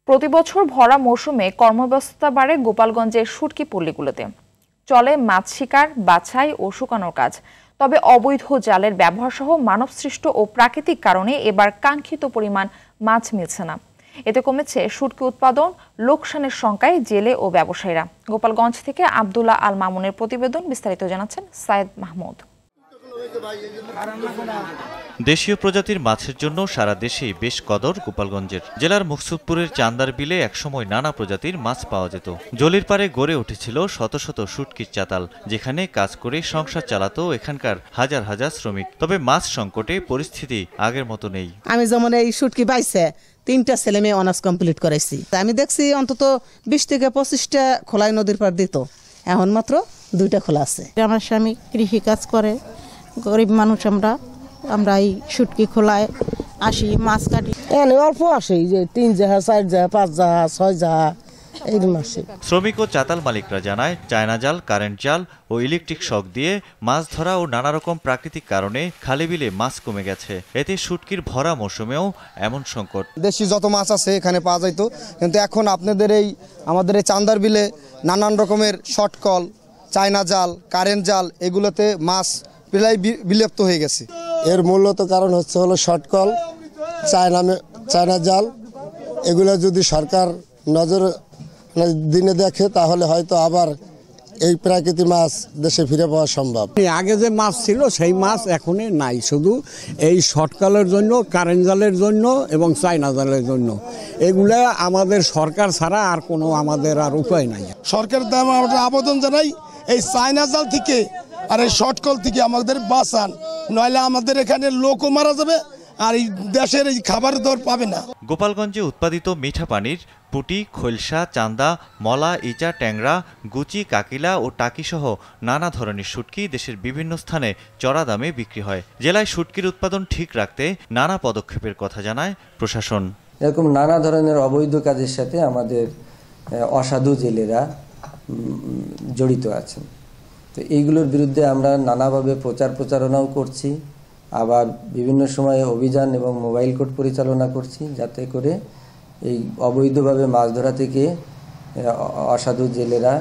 প্রতিবছর ভরা মৌসুমে কর্মব্যস্ততা বাড়ে গোপালগঞ্জের শুটকি পল্লীগুলোতে। চলে মাছ শিকার, বাছাই ও শুকানোর কাজ। তবে অবৈধ জালের ব্যবহার সহ মানবসৃষ্ট ও প্রাকৃতিক কারণে এবার কাঙ্ক্ষিত পরিমাণ মাছ মিলছে না। এতে কমেছে শুটকি উৎপাদন, লোকসানের শঙ্কায় জেলে ও ব্যবসায়ীরা। গোপালগঞ্জ থেকে আব্দুল্লাহ আল মামুনের প্রতিবেদন, বিস্তারিত জানাচ্ছেন সায়েদ মাহমুদ। দেশীয় প্রজাতির মাছের জন্য সারা দেশেই বেশ কদর গোপালগঞ্জের। জেলার মুকসুদপুরের চান্দার বিলে একসময় নানা প্রজাতির মাছ পাওয়া যেত। জলির পারে গড়ে উঠেছিল শত শত শুটকির চাতাল, যেখানে কাজ করে সংসার চালাতো এখানকার হাজার হাজার শ্রমিক। তবে মাছ সংকটে পরিস্থিতি আগের মতো নেই। আমি যেমন এই শুটকি পাইছে 3টা ছেলে মেয়ে অনার্স কমপ্লিট করাইছি। আমি দেখছি অন্তত 20 থেকে 25টা খোলাই নদীর পার দিত, এখন মাত্র 2টা খোলা আছে। আমার স্বামী কৃষি কাজ করে, গরিব মানুষ আমরা এই শুটকি খোলায় আসি, মাছ কাটি। অল্প আসে, যে 3 জাহা 4 জাহা 5 জাহা 6 জাহা এইরকম আসে। শ্রমিক ও চাতাল মালিকরা জানায়, চায়না জাল, কারেন্ট জাল ও ইলেকট্রিক শক দিয়ে মাছ ধরা ও নানা রকম প্রাকৃতিক কারণে খালে বিলে মাছ কমে গেছে। এতে শুটকির ভরা মৌসুমেও এমন সংকট। দেশি যত মাছ আছে এখানে পাওয়া যাইতো, কিন্তু এখন আমাদের এই চান্দার বিলে নানান রকমের শর্টকল, চায়না জাল, কারেন্ট জাল, এগুলোতে মাছ প্রায় বিলুপ্ত হয়ে গেছে। এর মূলত কারণ হলো শর্টকল, চায়না জাল। এগুলো যদি সরকার নজর দিনে দেখে তাহলে হয়তো আবার এই প্রাকৃতিক মাছ দেশে ফিরে পাওয়া সম্ভব। আগে যে মাছ ছিল সেই মাছ এখন নাই, শুধু এই শর্টকলের জন্য, কারেন্ট জালের জন্য এবং চায়না জালের জন্য। এগুলা আমাদের সরকার ছাড়া আর কোনো আমাদের আর উপায় নাই। সরকারের দ্বারা আমরা আবেদন জানাই, এই চায়না জাল থেকে আর এই শর্টকল থেকে আমাদের বাঁচান, নইলে আমাদের এখানে লোকও মারা যাবে আর এই দেশের এই খাবার দর পাবে না। গোপালগঞ্জে উৎপাদিত মিঠা পানির পুঁটি, খৈলসা, চান্দা, মলা, ইচা, ট্যাংরা, গুচি, কাকিলা ও টাকি সহ নানা ধরনের শুটকি দেশের বিভিন্ন স্থানে চড়া দামে বিক্রি হয়। জেলায় শুটকির উৎপাদন ঠিক রাখতে নানা পদক্ষেপের কথা জানায় প্রশাসন। এরকম নানা ধরনের অবৈধ কাজের সাথে আমাদের অসাধু জেলেরা জড়িত আছেন। তো এইগুলোর বিরুদ্ধে আমরা নানাভাবে প্রচারণাও করছি, আবার বিভিন্ন সময়ে অভিযান এবং মোবাইল কোর্ট পরিচালনা করছি, যাতে করে এই অবৈধভাবে মাছ ধরা থেকে অসাধু জেলেরা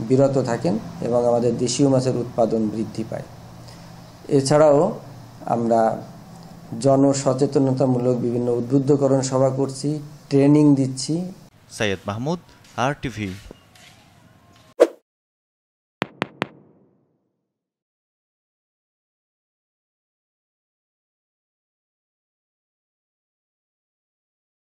বিরত থাকেন এবং আমাদের দেশীয় মাছের উৎপাদন বৃদ্ধি পায়। এছাড়াও আমরা জনসচেতনতামূলক বিভিন্ন উদ্বুদ্ধকরণ সভা করছি, ট্রেনিং দিচ্ছি। সায়েদ মাহমুদ, RTV।